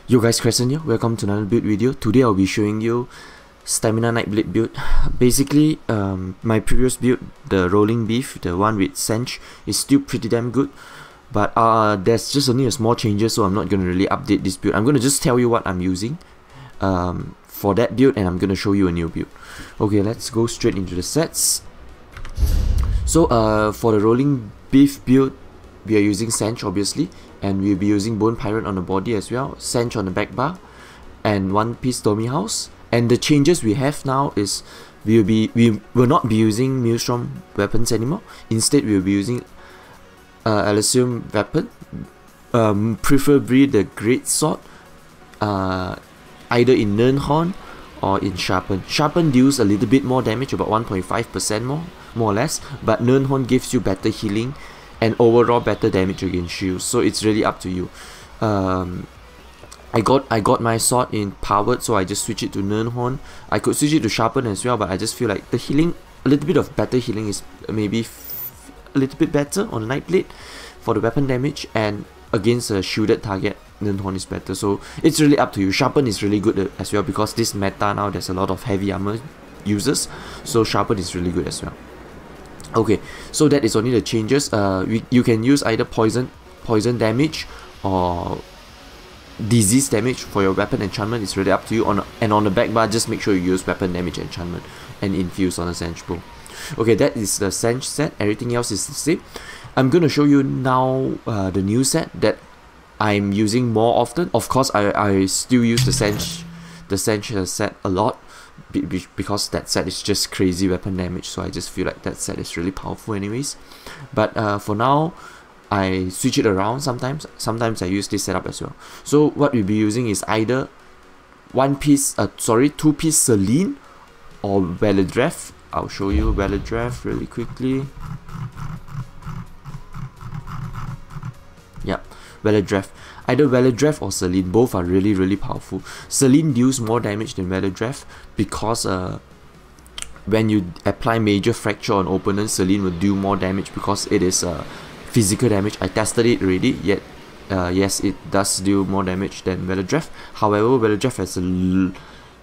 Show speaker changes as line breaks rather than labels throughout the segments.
Yo guys, Crescent here. Welcome to another build video. Today I'll be showing you Stamina Nightblade build. Basically, my previous build, the Rolling Beef, the one with Sench, is still pretty damn good. But there's just only a small changes, so I'm not going to really update this build. I'm going to just tell you what I'm using for that build, and I'm going to show you a new build. Okay, let's go straight into the sets. So for the Rolling Beef build, we are using Sench obviously, and we'll be using Bone Pirate on the body as well, Sench on the back bar, and one piece Stormy House. And the changes we have now is we will not be using Maelstrom weapons anymore. Instead, we'll be using Elysium weapon, preferably the Great Sword, either in Nirnhorn or in Sharpen. Sharpen deals a little bit more damage, about 1.5% more or less, but Nirnhorn gives you better healing and overall better damage against shields, so it's really up to you. I got my sword in powered, so I just switch it to Nirnhorn. I could switch it to Sharpen as well, but I just feel like the healing, a little bit of better healing is maybe a little bit better on Nightblade for the weapon damage, and against a shielded target, Nirnhorn is better. So it's really up to you. Sharpen is really good as well, because this meta now there's a lot of heavy armor users, so Sharpen is really good as well. Okay, so that is only the changes. You can use either poison damage or disease damage for your weapon enchantment. It's really up to you. And on the back bar, just make sure you use weapon damage enchantment and infuse on a Sench bow. Okay, that is the Sench set. Everything else is the same. I'm gonna show you now the new set that I'm using more often. Of course, I still use the Sench set a lot, because that set is just crazy weapon damage, so I just feel like that set is really powerful anyways. But for now, I switch it around sometimes. Sometimes I use this setup as well. So what we'll be using is either two-piece Celine or Veledreth. I'll show you Veledreth really quickly. Yeah, Veledreth. Either Veledreth or Celine, both are really powerful. Celine deals more damage than Veledreth because when you apply major fracture on opponents, Celine will do more damage because it is physical damage. I tested it already, yet yes, it does do more damage than Veledreth. However, Veledreth has a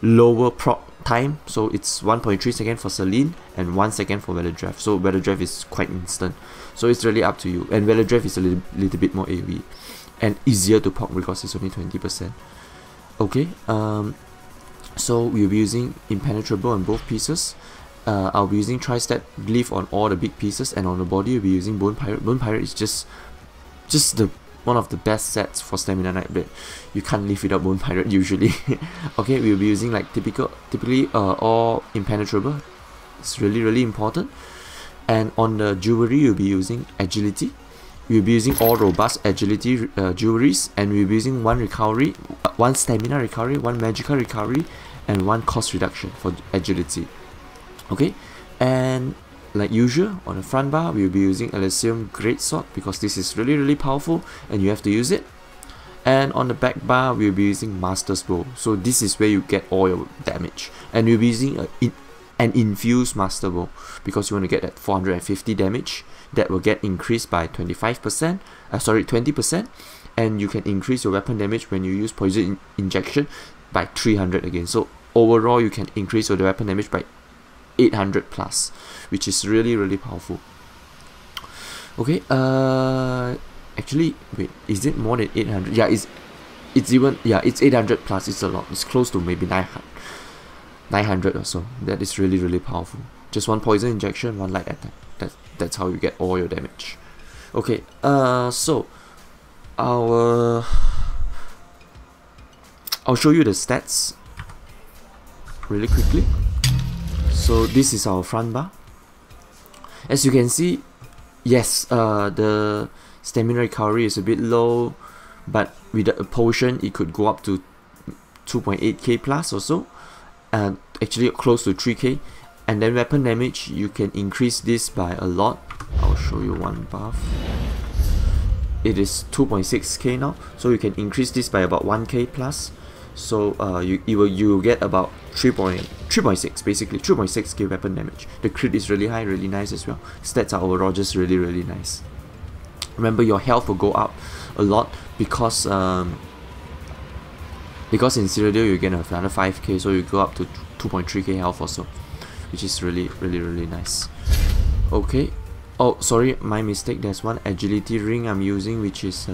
lower proc time, so it's 1.3 seconds for Celine and 1 second for Veledreth. So Veledreth is quite instant. So it's really up to you. And Veledreth is a little bit more AoE and easier to poke because it's only 20%. Okay, so we'll be using Impenetrable on both pieces. I'll be using Tri-Step Glyph on all the big pieces, and on the body we'll be using Bone Pirate. Bone Pirate is just one of the best sets for Stamina Nightblade. You can't live without Bone Pirate usually. Okay, we'll be using like typically all Impenetrable. It's really important. And on the jewelry, you'll be using Agility. We'll be using all robust agility jewelries, and we'll be using one recovery, one stamina recovery, one magical recovery, and one cost reduction for agility. Okay, and like usual, on the front bar, we'll be using Elysium Greatsword because this is really powerful and you have to use it. And on the back bar, we'll be using Master's Bow. So this is where you get all your damage, and we'll be using an infused Master Bow because you want to get that 450 damage that will get increased by 20%, and you can increase your weapon damage when you use poison injection by 300 again. So overall, you can increase your weapon damage by 800 plus, which is really powerful. Okay, actually, wait, is it more than 800? Yeah, it's 800 plus. It's a lot. It's close to maybe 900 or so. That is really powerful. Just one poison injection, one light attack. That's how you get all your damage. Okay, so I'll show you the stats really quickly. So this is our front bar. As you can see, yes, the stamina recovery is a bit low, but with a potion it could go up to 2.8k plus or so, and actually close to 3k. And then weapon damage, you can increase this by a lot. I'll show you one buff. It is 2.6k now, so you can increase this by about 1k plus. So you will get about 3.6, basically 3.6k weapon damage. The crit is really high, really nice as well. Stats are overall just really nice. Remember, your health will go up a lot because Because in Cyrodiil you get another 5k, so you go up to 2.3k health also, which is really nice. Okay. Oh, sorry, my mistake. There's one agility ring I'm using, which is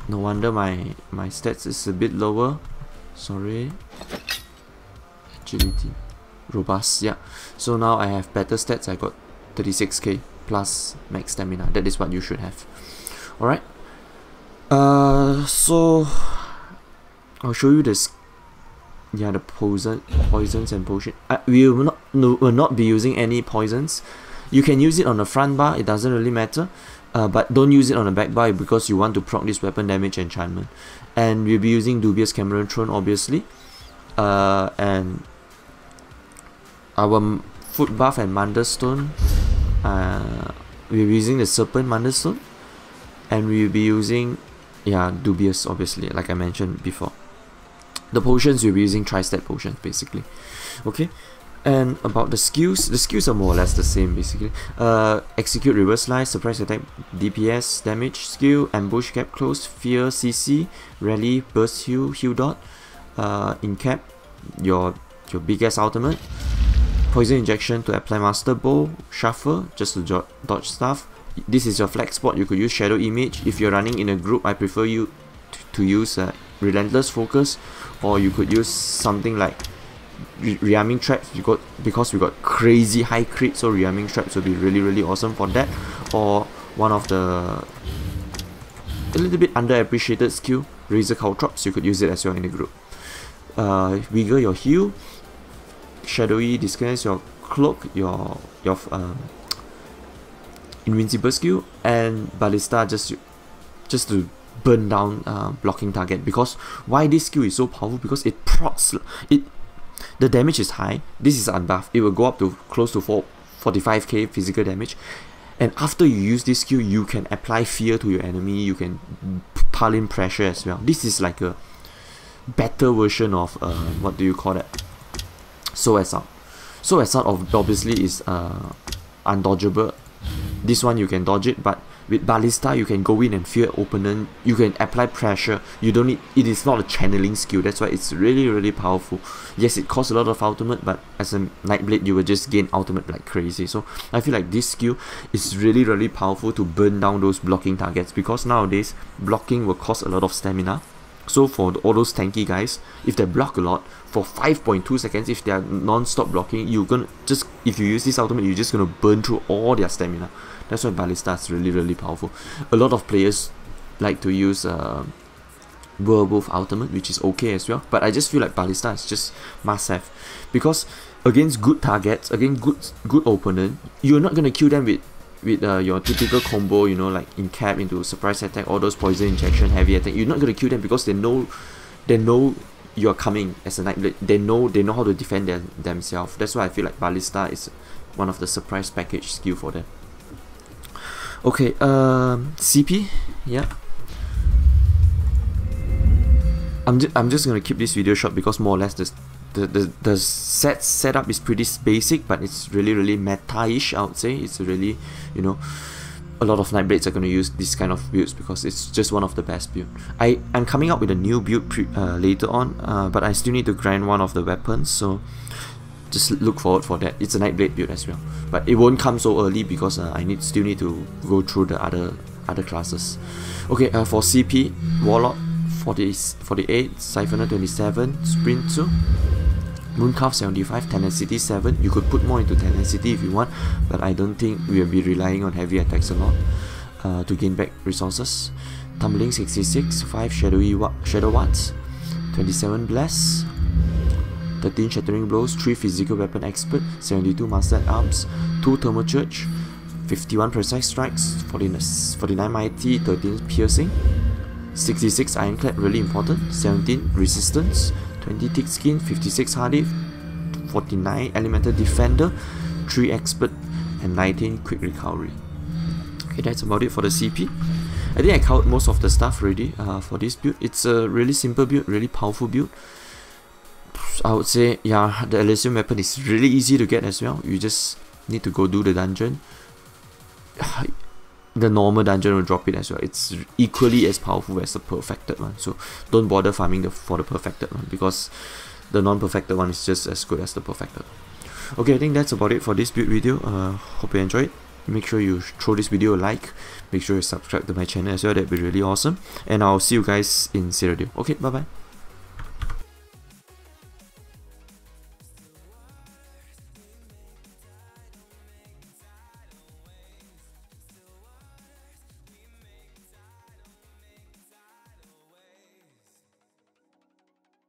no wonder my stats is a bit lower. Sorry. Agility, robust, yeah. So now I have better stats. I got 36k plus max stamina. That is what you should have. All right. So I'll show you this. Yeah, the poisons and potion. We will not be using any poisons. You can use it on the front bar, it doesn't really matter. But don't use it on the back bar because you want to proc this weapon damage enchantment. And we'll be using Dubious Cameron Throne, obviously. And our Foodbuff and Mundus Stone. We'll be using the Serpent Mundus Stone. And we'll be using, yeah, Dubious, obviously, like I mentioned before. The potions, we'll be using tri-stat potions, basically. Okay. And about the skills are more or less the same, basically. Execute reverse slice, surprise attack, DPS, damage skill, ambush, cap close, fear, CC, rally, burst heal, heal dot, in cap, your biggest ultimate, poison injection to apply master bow, shuffle, just to dodge stuff. This is your flex spot. You could use shadow image. If you're running in a group, I prefer you to use relentless focus, or you could use something like rearming traps. Because we got crazy high crit, so rearming traps will be really awesome for that. Or one of the a little bit underappreciated skill, razor caltrops. You could use it as well in the group. Vigor your heal, shadowy disguise your cloak, your invincible skill, and ballista just to burn down blocking target. Because why this skill is so powerful? Because it procs the damage is high. This is unbuffed. It will go up to close to 45k physical damage. And after you use this skill, you can apply fear to your enemy. You can pile in pressure as well. This is like a better version of what do you call that? So as out. So as out obviously is undodgeable. This one you can dodge it, but with ballista you can go in and fear opponent. You can apply pressure. You don't need. It is not a channeling skill. That's why it's really powerful. Yes, it costs a lot of ultimate, but as a Nightblade you will just gain ultimate like crazy. So I feel like this skill is really powerful to burn down those blocking targets, because nowadays blocking will cost a lot of stamina. So for all those tanky guys, if they block a lot for 5.2 seconds, if they are non-stop blocking, you're gonna just, if you use this ultimate, you're just gonna burn through all their stamina. That's why ballista is really powerful. A lot of players like to use werewolf ultimate, which is okay as well, but I just feel like ballista is just must have, because against good targets, against good opponent, you're not gonna kill them with your typical combo, you know, like in cap into surprise attack, all those poison injection, heavy attack. You're not gonna kill them because they know you're coming as a Nightblade. They know how to defend themselves. That's why I feel like ballista is one of the surprise package skill for them. Okay, CP, yeah. I'm just gonna keep this video short because more or less the setup is pretty basic, but it's really meta-ish, I would say. It's really, you know, a lot of Nightblades are going to use this kind of builds because it's just one of the best builds. I'm coming up with a new build later on, but I still need to grind one of the weapons, so just look forward for that. It's a Nightblade build as well, but it won't come so early because I still need to go through the other classes. Okay, for CP, Warlock 48, Siphoner 27, Sprint 2, Mooncalf 75, Tenacity 7. You could put more into Tenacity if you want, but I don't think we will be relying on heavy attacks a lot to gain back resources. Tumbling 66, 5 Shadow Watts, 27 Bless, 13 Shattering Blows, 3 Physical Weapon Expert, 72 Master at Arms, 2 Thermal Church, 51 Precise Strikes, 49 Mighty, 13 Piercing, 66 Ironclad, really important, 17 Resistance, 20 Thick Skin, 56 Hardy, 49 Elemental Defender, 3 Expert, and 19 Quick Recovery. Okay, that's about it for the CP. I think I covered most of the stuff already for this build. It's a really simple build, really powerful build. I would say, yeah, the Elysium weapon is really easy to get as well. You just need to go do the dungeon. the normal dungeon will drop it as well. It's equally as powerful as the perfected one, so don't bother farming for the perfected one, because the non-perfected one is just as good as the perfected. Okay, I think that's about it for this build video. Hope you enjoyed. Make sure you throw this video a like, make sure you subscribe to my channel as well, that'd be really awesome, and I'll see you guys in Cyrodiil. Okay, bye bye.